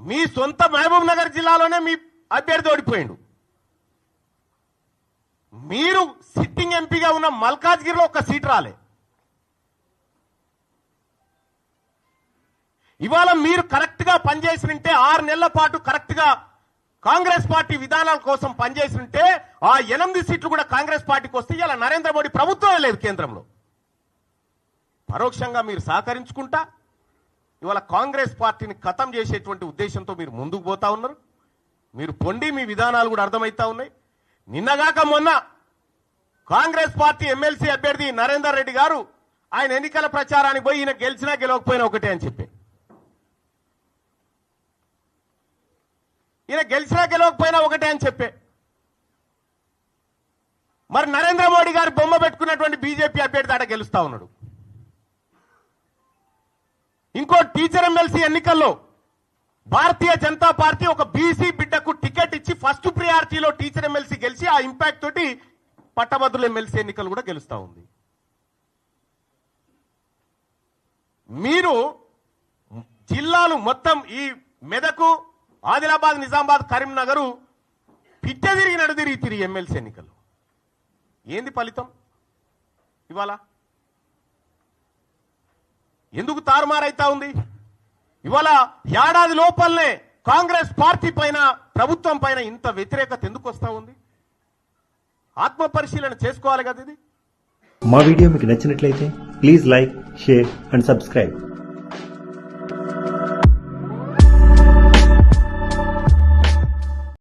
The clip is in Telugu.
మీ సొంత మహబూబ్ నగర్ జిల్లాలోనే మీ అభ్యర్థి ఓడిపోయిండు. మీరు సిట్టింగ్ ఎంపీగా ఉన్న మల్కాజ్గిరిలో ఒక సీట్ రాలే. ఇవాళ మీరు కరెక్ట్ గా పనిచేసినంటే 6 నెలల పాటు కరెక్ట్ గా కాంగ్రెస్ పార్టీ విధానాల కోసం పనిచేసినంటే ఆ 8 సీట్లు కూడా కాంగ్రెస్ పార్టీకి వస్తే ఇలా నరేంద్ర మోడీ ప్రభుత్వమే లేదు కేంద్రంలో. పరోక్షంగా మీరు సహకరించుకుంటా ఇవాళ కాంగ్రెస్ పార్టీని ఖతం చేసేటువంటి ఉద్దేశంతో మీరు ముందుకు పోతా ఉన్నారు. మీరు పొండి మీ విధానాలు కూడా అర్థమవుతా ఉన్నాయి. నిన్నగాక మొన్న కాంగ్రెస్ పార్టీ ఎమ్మెల్సీ అభ్యర్థి నరేందర్ రెడ్డి గారు ఆయన ఎన్నికల ప్రచారానికి పోయి ఈయన గెలిచినా గెలవకపోయినా ఒకటే అని చెప్పి, ఈయన గెలిచినా గెలవకపోయినా ఒకటే అని చెప్పే, మరి నరేంద్ర మోడీ గారు బొమ్మ పెట్టుకున్నటువంటి బీజేపీ అభ్యర్థి ఆడ గెలుస్తా ఉన్నాడు. ఇంకో టీచర్ ఎమ్మెల్సీ ఎన్నికల్లో భారతీయ జనతా పార్టీ ఒక బీసీ బిడ్డకు టికెట్ ఇచ్చి ఫస్ట్ ప్రియారిటీలో టీచర్ ఎమ్మెల్సీ గెలిచి ఆ ఇంపాక్ట్ తోటి పట్టభద్రుల ఎమ్మెల్సీ ఎన్నికలు కూడా గెలుస్తా ఉంది. మీరు జిల్లాలు మొత్తం ఈ మెదకు, ఆదిలాబాద్, నిజామాబాద్, కరీంనగర్ పిట్ట తిరిగి నడుదిరిగి తిరిగి ఎమ్మెల్సీ ఎన్నికలు ఏంది ఫలితం? ఇవాళ ఎందుకు తారుమారైతా ఉంది? ఇవాళ ఏడాది లోపలనే కాంగ్రెస్ పార్టీ పైన, ప్రభుత్వం పైన ఇంత వ్యతిరేకత ఎందుకు వస్తా ఉంది? ఆత్మ పరిశీలన చేసుకోవాలి కదా. ఇది మా వీడియో మీకు నచ్చినట్లయితే please like, share and subscribe.